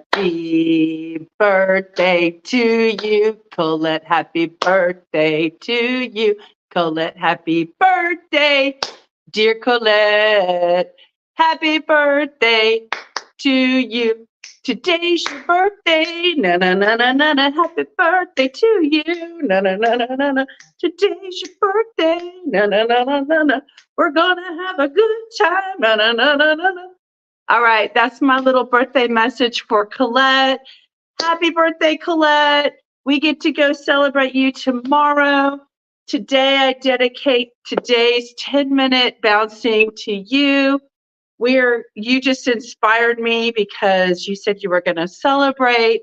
Happy birthday to you, Colette. Happy birthday to you, Colette. Happy birthday, dear Colette. Happy birthday to you. Today's your birthday. Na na na na na na. Happy birthday to you. Na na na na na na. Today's your birthday. Na na na na na na. We're gonna have a good time. Na na na na na na. All right, that's my little birthday message for Colette. Happy birthday, Colette. We get to go celebrate you tomorrow. Today, I dedicate today's 10-minute bouncing to you. You just inspired me because you said you were going to celebrate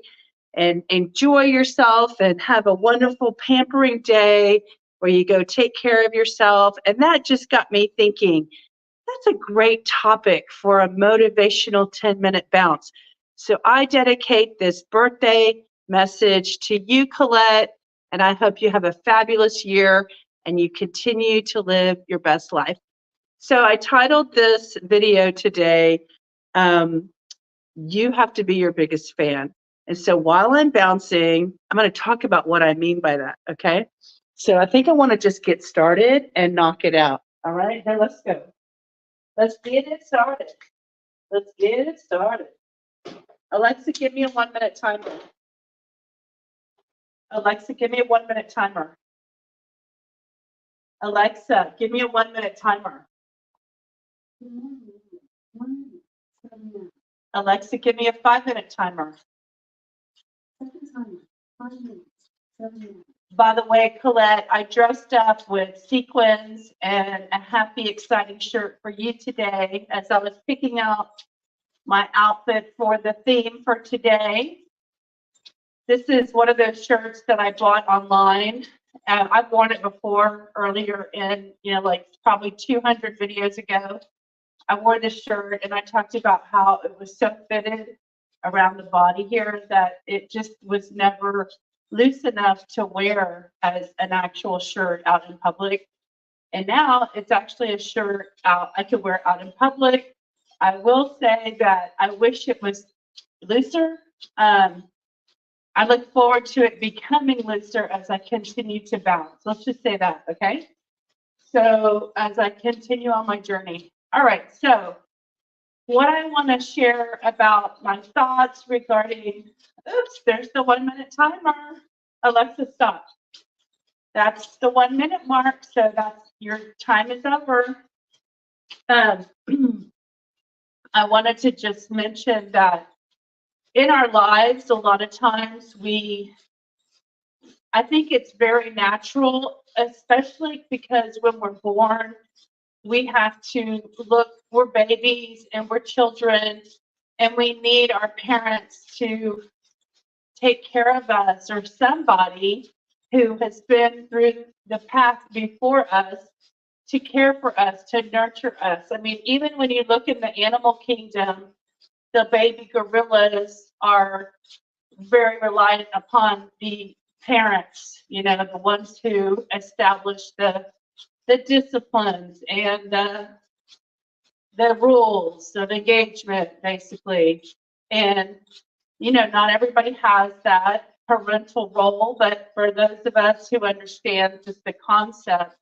and enjoy yourself and have a wonderful pampering day where you go take care of yourself. And that just got me thinking, that's a great topic for a motivational 10-minute bounce. So I dedicate this birthday message to you, Colette, and I hope you have a fabulous year and you continue to live your best life. So I titled this video today, You Have to Be Your Biggest Fan. And so while I'm bouncing, I'm going to talk about what I mean by that, okay? So I think I want to just get started and knock it out. All right, here, let's go. Let's get it started. Let's get it started. Alexa, give me a 1-minute timer. Alexa, give me a 1-minute timer. Alexa, give me a 1-minute timer. Alexa, give me a 5-minute timer. By the way, Colette, I dressed up with sequins and a happy, exciting shirt for you today as I was picking out my outfit for the theme for today. This is one of those shirts that I bought online. I've worn it before earlier in, like probably 200 videos ago. I wore this shirt and I talked about how it was so fitted around the body here that it just was never loose enough to wear as an actual shirt out in public. And now it's actually a shirt I could wear out in public. I will say that I wish it was looser. I look forward to it becoming looser as I continue to bounce. Let's just say that, okay? So as I continue on my journey. All right, so what I want to share about my thoughts regarding, oops, there's the 1-minute timer. Alexa, stop. That's the 1-minute mark, so that's your time is over. I wanted to just mention that in our lives, a lot of times I think it's very natural, especially because when we're born, we have to we're babies and we're children, and we need our parents to take care of us, or somebody who has been through the path before us to care for us, to nurture us. I mean, even when you look in the animal kingdom, the baby gorillas are very reliant upon the parents, the ones who establish the disciplines and the rules of engagement, basically. And, not everybody has that parental role, but for those of us who understand just the concept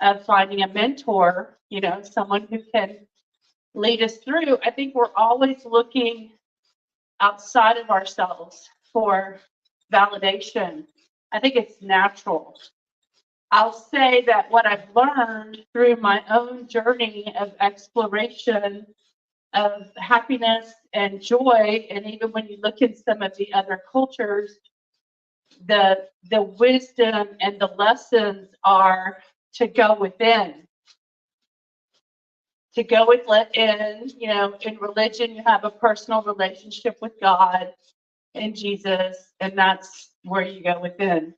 of finding a mentor, someone who can lead us through, I think we're always looking outside of ourselves for validation. I think it's natural. I'll say that what I've learned through my own journey of exploration of happiness and joy, and even when you look in some of the other cultures, the wisdom and the lessons are to go within. To go within, in religion, you have a personal relationship with God and Jesus, and that's where you go within.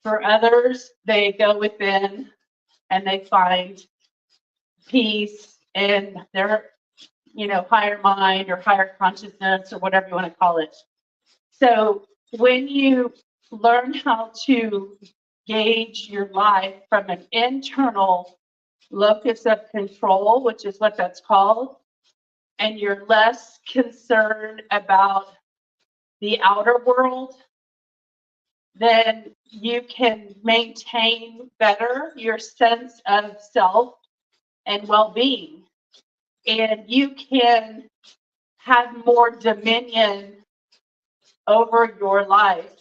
For others, they go within and they find peace in their, higher mind or higher consciousness or whatever you want to call it. So when you learn how to gauge your life from an internal locus of control, which is what that's called, and you're less concerned about the outer world, then you can maintain better your sense of self and well-being. And you can have more dominion over your life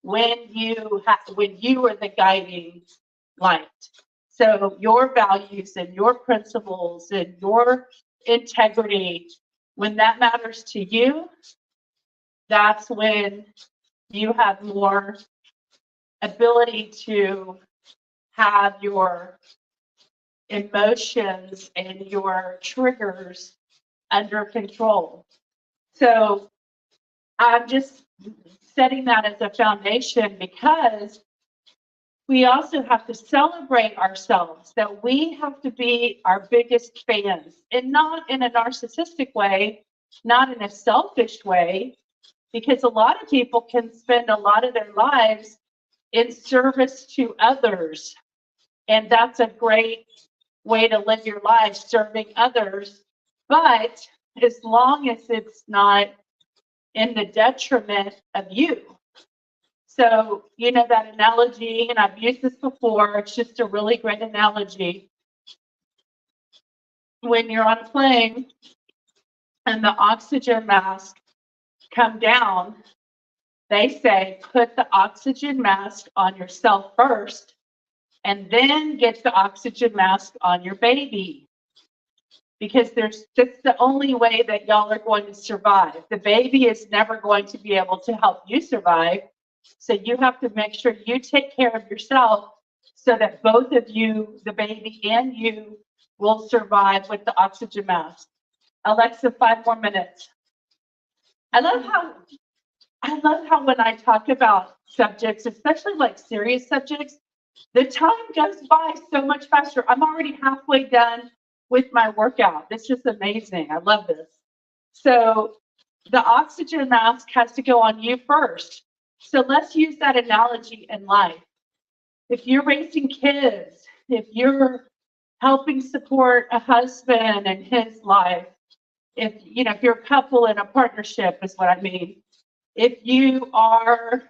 when you are the guiding light. So your values and your principles and your integrity, when that matters to you, that's when you have more ability to have your emotions and your triggers under control. So I'm just setting that as a foundation, because we also have to celebrate ourselves, that we have to be our biggest fans, and not in a narcissistic way, not in a selfish way, because a lot of people can spend a lot of their lives in service to others. And that's a great way to live your life, serving others. But as long as it's not in the detriment of you. So, you know, that analogy, and I've used this before, it's just a really great analogy. When you're on a plane and the oxygen mask come down, they say, put the oxygen mask on yourself first, and then get the oxygen mask on your baby. Because that's the only way that y'all are going to survive. The baby is never going to be able to help you survive. So you have to make sure you take care of yourself so that both of you, the baby and you, will survive with the oxygen mask. Alexa, 5 more minutes. I love how when I talk about subjects, especially like serious subjects, the time goes by so much faster. I'm already halfway done with my workout. It's just amazing. I love this. So the oxygen mask has to go on you first. So let's use that analogy in life. If you're raising kids, if you're helping support a husband and his life, if you're a couple in a partnership is what I mean. If you are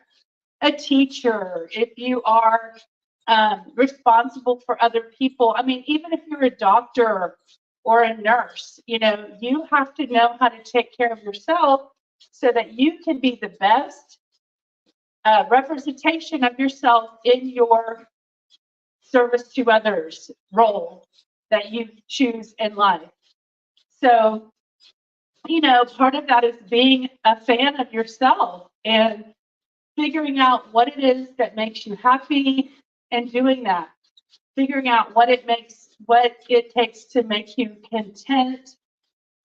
a teacher, if you are responsible for other people, I mean, even if you're a doctor or a nurse, you have to know how to take care of yourself so that you can be the best representation of yourself in your service to others role that you choose in life. So, part of that is being a fan of yourself and figuring out what it is that makes you happy and doing that. Figuring out what it takes to make you content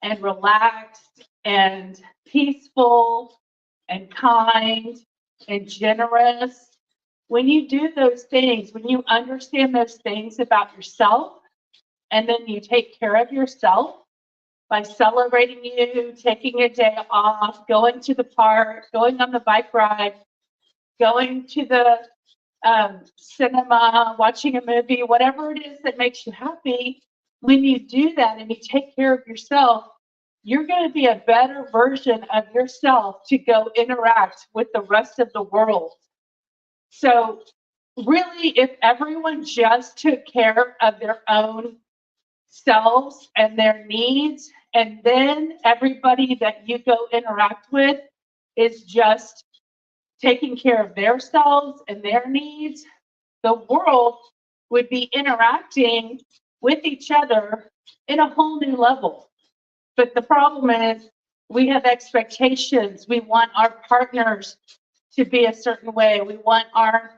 and relaxed and peaceful and kind and generous. When you do those things, when you understand those things about yourself, and then you take care of yourself by celebrating you, taking a day off, going to the park, going on the bike ride, going to the cinema, watching a movie, whatever it is that makes you happy, when you do that and you take care of yourself, you're going to be a better version of yourself to go interact with the rest of the world. So really, if everyone just took care of their own selves and their needs, and then everybody that you go interact with is just taking care of themselves and their needs, the world would be interacting with each other in a whole new level. But the problem is we have expectations. We want our partners to be a certain way. We want our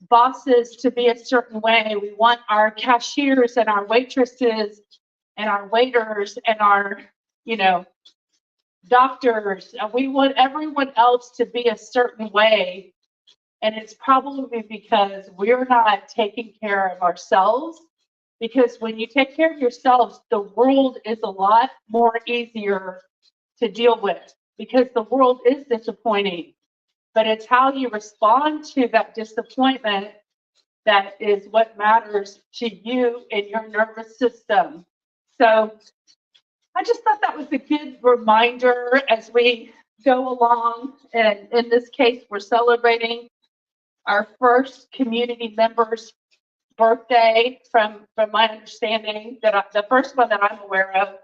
bosses to be a certain way. We want our cashiers and our waitresses and our waiters and our, doctors. We want everyone else to be a certain way. And it's probably because we're not taking care of ourselves. Because when you take care of yourselves, the world is a lot more easier to deal with, because the world is disappointing. But it's how you respond to that disappointment that is what matters to you and your nervous system. So I just thought that was a good reminder as we go along. And in this case, we're celebrating our first community member's birthday from my understanding, the first one that I'm aware of.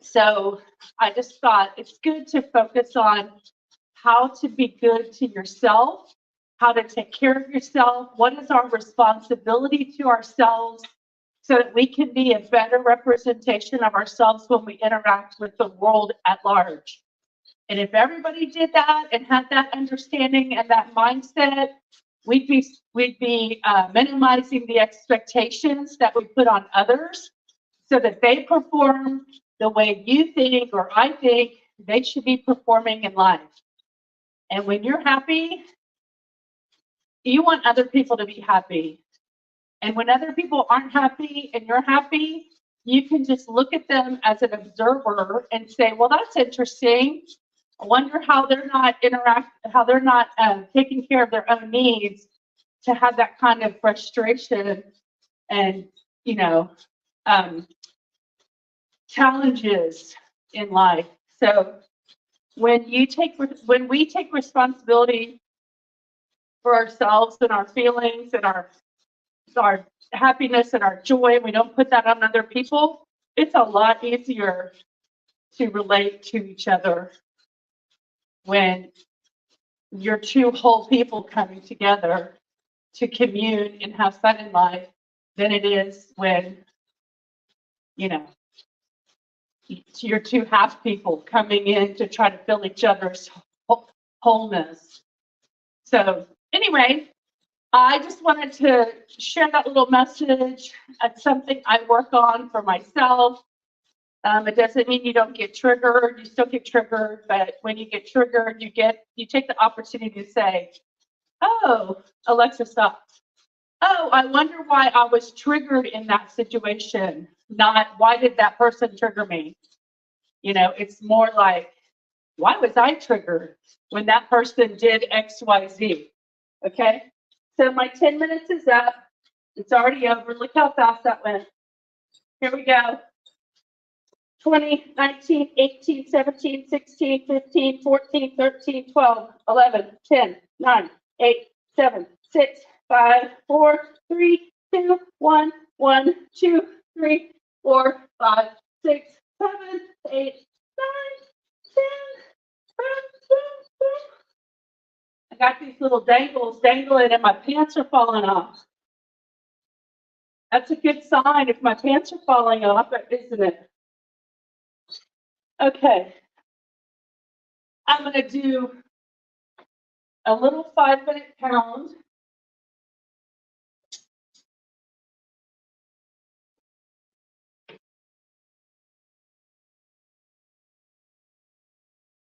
So I just thought it's good to focus on how to be good to yourself, how to take care of yourself, what is our responsibility to ourselves, so that we can be a better representation of ourselves when we interact with the world at large. And if everybody did that and had that understanding and that mindset, we'd be minimizing the expectations that we put on others so that they perform the way you think or I think they should be performing in life. And when you're happy, you want other people to be happy. And when other people aren't happy and you're happy, you can just look at them as an observer and say, well, that's interesting. I wonder how they're not taking care of their own needs to have that kind of frustration and, challenges in life. So when we take responsibility for ourselves and our feelings and our happiness and our joy, and we don't put that on other people, it's a lot easier to relate to each other when you're two whole people coming together to commune and have fun in life than it is when, you're two half people coming in to try to fill each other's wholeness. So anyway, I just wanted to share that little message. It's something I work on for myself. It doesn't mean you don't get triggered. You still get triggered, but when you get triggered, you take the opportunity to say, "Oh, Alexa, stop. Oh, I wonder why I was triggered in that situation. Not why did that person trigger me? It's more like, why was I triggered when that person did X, Y, Z?" Okay. So my 10 minutes is up. It's already over. Look how fast that went. Here we go. 20, 19, 18, 17, 16, 15, 14, 13, 12, 11, 10, 9, 8, 7, 6, 5, 4, 3, 2, 1, 1, 2, 3, 4, 5, 6, 7, 8, 9, 10. I got these little dangles dangling and my pants are falling off. That's a good sign if my pants are falling off, isn't it? Okay. I'm going to do a little 5-minute pound.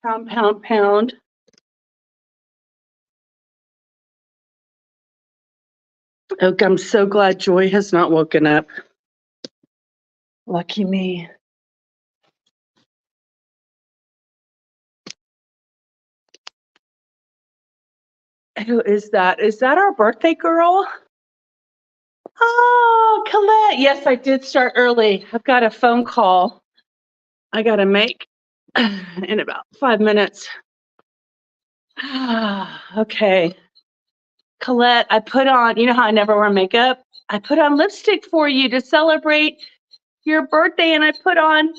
Pound, pound, pound. Okay, I'm so glad Joy has not woken up. Lucky me. Who is that? Is that our birthday girl? Oh, Colette. Yes, I did start early. I've got a phone call I got to make in about 5 minutes. Okay. Colette, I put on, you know how I never wear makeup? I put on lipstick for you to celebrate your birthday, and I put on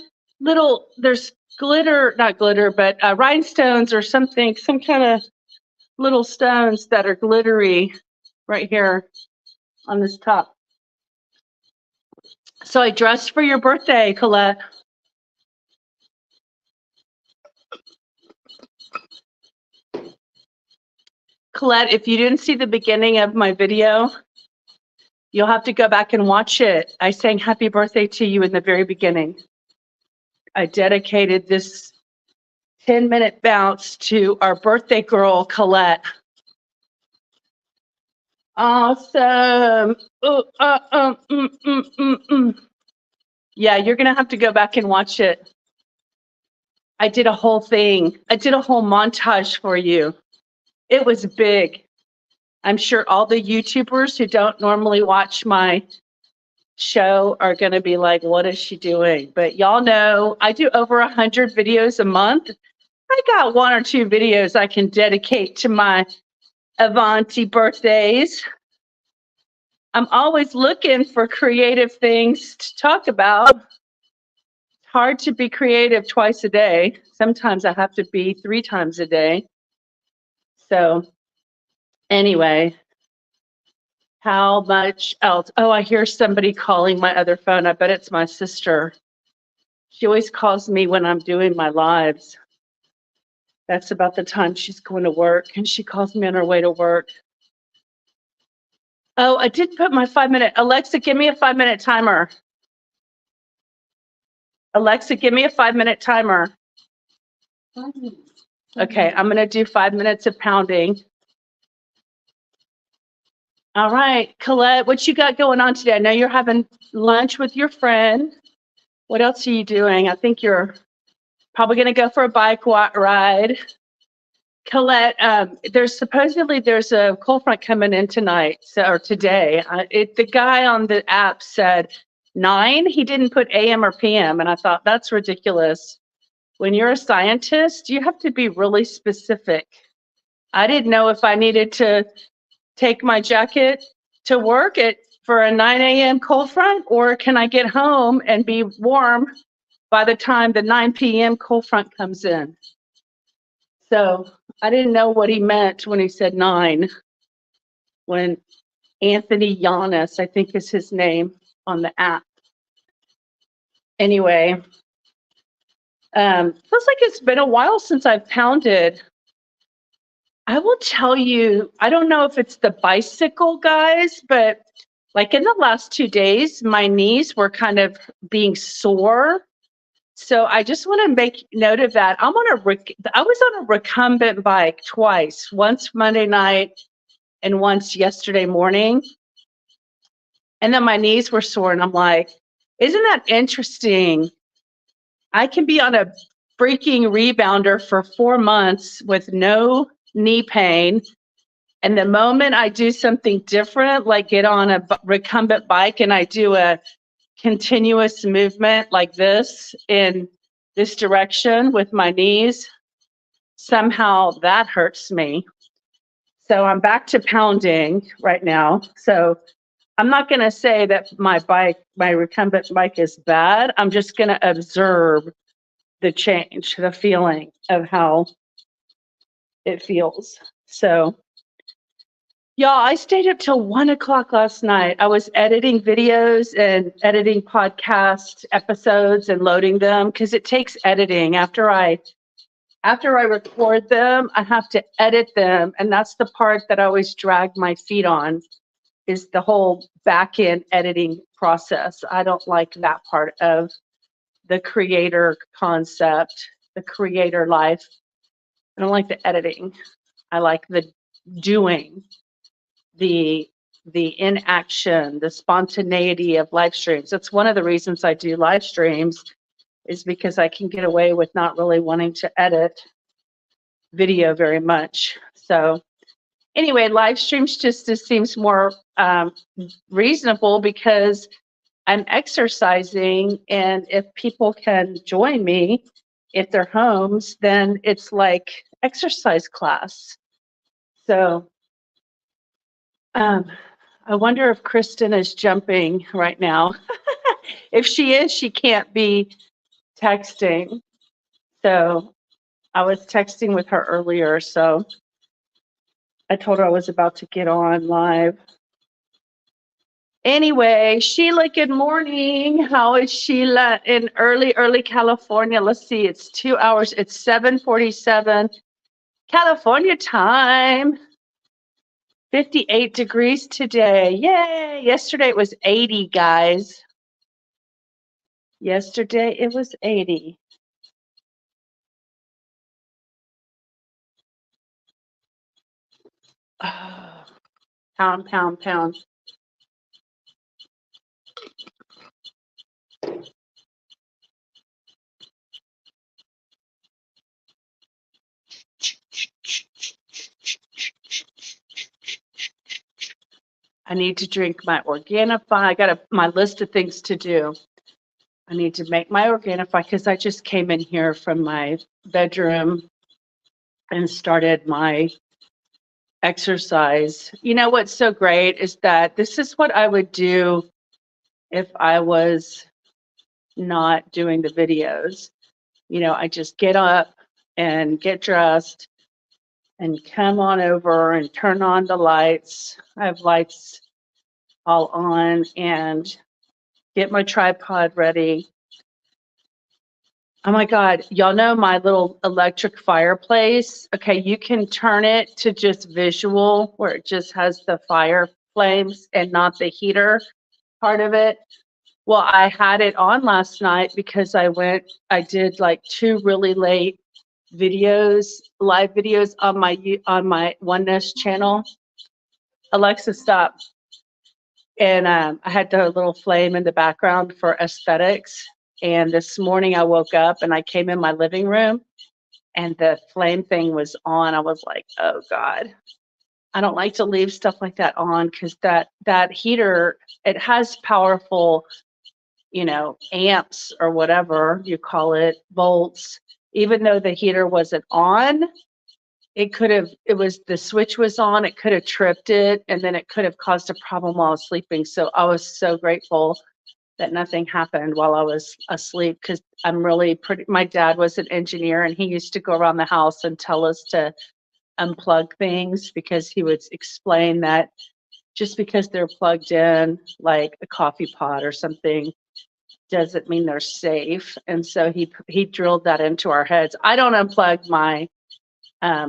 there's glitter, not glitter, but rhinestones or something, some kind of little stones that are glittery right here on this top. So I dressed for your birthday, Colette. Colette, if you didn't see the beginning of my video, you'll have to go back and watch it. I sang happy birthday to you in the very beginning. I dedicated this 10-minute bounce to our birthday girl, Colette. Awesome. Yeah, you're going to have to go back and watch it. I did a whole thing. I did a whole montage for you. It was big. I'm sure all the YouTubers who don't normally watch my show are going to be like, what is she doing? But y'all know I do over 100 videos a month. I got one or two videos I can dedicate to my Avanti birthdays. I'm always looking for creative things to talk about. It's hard to be creative twice a day. Sometimes I have to be 3 times a day. So, anyway, how much else? Oh, I hear somebody calling my other phone. I bet it's my sister. She always calls me when I'm doing my lives. That's about the time she's going to work, and she calls me on her way to work. Oh, I did put my 5-minute. Alexa, give me a 5-minute timer. Alexa, give me a 5-minute timer. Okay, I'm going to do 5 minutes of pounding. All right, Colette, what you got going on today? I know you're having lunch with your friend. What else are you doing? I think you're probably going to go for a bike ride. Colette, there's a cold front coming in tonight, or today. The guy on the app said 9. He didn't put AM or PM, and I thought that's ridiculous. When you're a scientist, you have to be really specific. I didn't know if I needed to take my jacket to work for a 9 a.m. cold front, or can I get home and be warm by the time the 9 p.m. cold front comes in? So I didn't know what he meant when he said 9. When Anthony Giannis, I think is his name on the app. Anyway, feels like it's been a while since I've pounded. I will tell you, I don't know if it's the bicycle, guys, but like in the last 2 days, my knees were kind of being sore. So I just want to make note of that. I was on a recumbent bike twice, once Monday night and once yesterday morning. And then my knees were sore, and I'm like, isn't that interesting? I can be on a freaking rebounder for 4 months with no knee pain. And the moment I do something different, like get on a recumbent bike and I do a continuous movement like this in this direction with my knees, somehow that hurts me. So I'm back to pounding right now. So I'm not going to say that my recumbent bike is bad. I'm just going to observe the change, the feeling of how it feels. So, y'all, I stayed up till 1 o'clock last night. I was editing videos and editing podcast episodes and loading them because it takes editing. After I record them, I have to edit them, and that's the part that I always drag my feet on, is the whole back end editing process. I don't like that part of the creator concept, the creator life. I don't like the editing. I like the doing, the inaction, the spontaneity of live streams. That's one of the reasons I do live streams, is because I can get away with not really wanting to edit video very much. So anyway, live streams just seems more reasonable because I'm exercising, and if people can join me at their homes, then it's like exercise class. So I wonder if Kristen is jumping right now. If she is, she can't be texting. So I was texting with her earlier, so I told her I was about to get on live. Anyway, Sheila, good morning. How is Sheila in early California? Let's see, it's 2 hours. It's 7:47 California time. 58 degrees today. Yay! Yesterday it was 80, guys. Yesterday it was 80. Oh, pound, pound, pound. I need to drink my Organifi. I got my list of things to do. I need to make my Organifi because I just came in here from my bedroom and started my exercise. You know what's so great is that this is what I would do if I was not doing the videos. You know, I just get up and get dressed and come on over and turn on the lights. I have lights all on and get my tripod ready. Oh my God, y'all know my little electric fireplace? Okay, you can turn it to just visual where it just has the fire flames and not the heater part of it. Well, I had it on last night because I did like 2 really late videos, live videos on my Oneness channel. Alexa, stop. And I had the little flame in the background for aesthetics. And this morning I woke up and I came in my living room and the flame thing was on. I was like, oh God, I don't like to leave stuff like that on because that heater, it has powerful, you know, amps or whatever you call it, volts. Even though the heater wasn't on, the switch was on, it could have tripped it, and then it could have caused a problem while I was sleeping. So I was so grateful that nothing happened while I was asleep because my dad was an engineer and he used to go around the house and tell us to unplug things because he would explain that just because they're plugged in, like a coffee pot or something, doesn't mean they're safe. And so he drilled that into our heads. I don't unplug my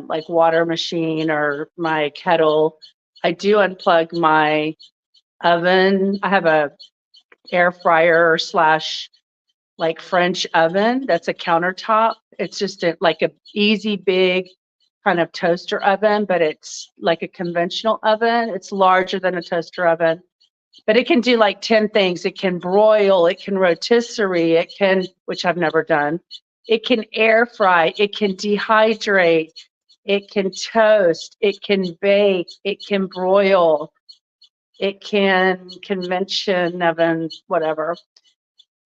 like water machine or my kettle. I do unplug my oven. I have a air fryer / like French oven that's a countertop. It's just like a easy big kind of toaster oven, but it's like a conventional oven. It's larger than a toaster oven, but it can do like 10 things. It can broil, it can rotisserie, it can, which I've never done. It can air fry, it can dehydrate, it can toast, it can bake, it can broil, it can convention oven, whatever.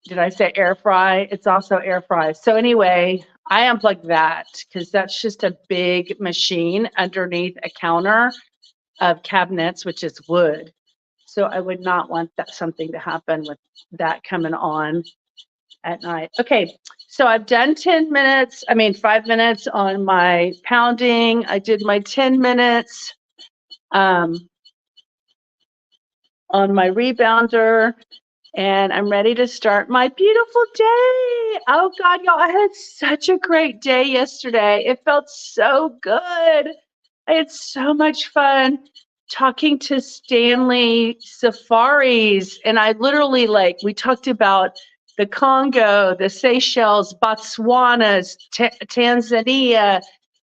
Did I say air fry? It's also air fry. So anyway, I unplugged that because that's just a big machine underneath a counter of cabinets, which is wood. So I would not want something to happen with that coming on at night. Okay, so I've done 5 minutes on my pounding. I did my 10 minutes on my rebounder, and I'm ready to start my beautiful day. Oh God, y'all, I had such a great day yesterday. It felt so good. I had so much fun talking to Stanley Safaris, and I literally we talked about the Congo, the Seychelles, Botswana, Tanzania,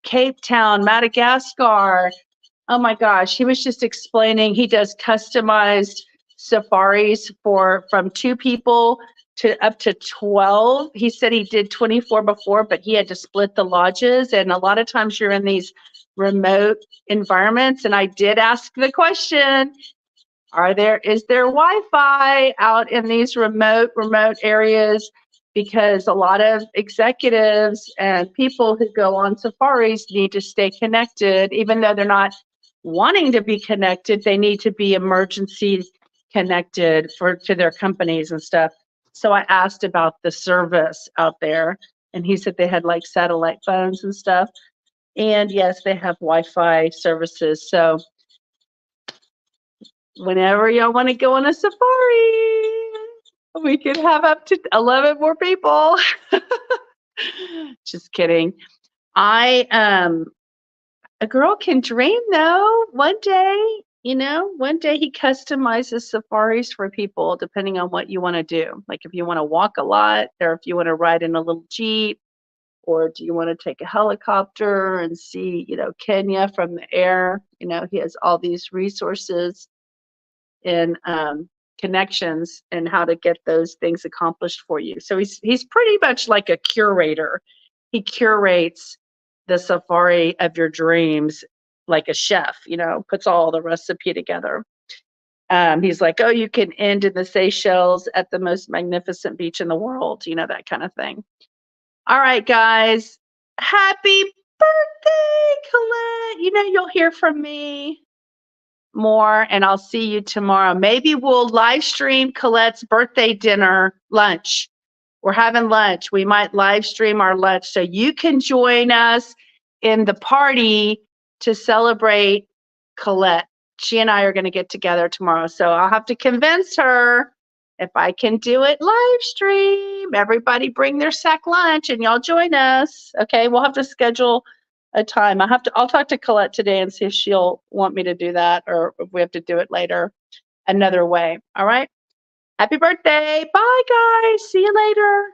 Cape Town, Madagascar. Oh my gosh, he was just explaining he does customized safaris from 2 people to up to 12. He said he did 24 before, but he had to split the lodges. And a lot of times you're in these remote environments. And I did ask the question, is there Wi-Fi out in these remote areas? Because a lot of executives and people who go on safaris need to stay connected, even though they're not wanting to be connected, they need to be emergency connected to their companies and stuff. So I asked about the service out there, and he said they had like satellite phones and stuff. And yes, they have Wi-Fi services. So whenever y'all want to go on a safari, we could have up to 11 more people. Just kidding. A girl can dream though. One day he customizes safaris for people depending on what you want to do. Like if you want to walk a lot, or if you want to ride in a little Jeep, or do you want to take a helicopter and see, Kenya from the air? He has all these resources and connections and how to get those things accomplished for you. So he's pretty much like a curator. He curates the safari of your dreams like a chef, puts all the recipe together. He's like, oh, you can end in the Seychelles at the most magnificent beach in the world, you know, that kind of thing. All right, guys. Happy birthday, Colette. You know, you'll hear from me more, and I'll see you tomorrow. Maybe we'll live stream Colette's birthday dinner lunch. We're having lunch. We might live stream our lunch so you can join us in the party to celebrate Colette. She and I are going to get together tomorrow. So I'll have to convince her if I can do it live stream. Everybody bring their sack lunch and y'all join us. Okay, we'll have to schedule a time. I'll talk to Colette today and see if she'll want me to do that or if we have to do it later another way. All right. Happy birthday. Bye, guys. See you later.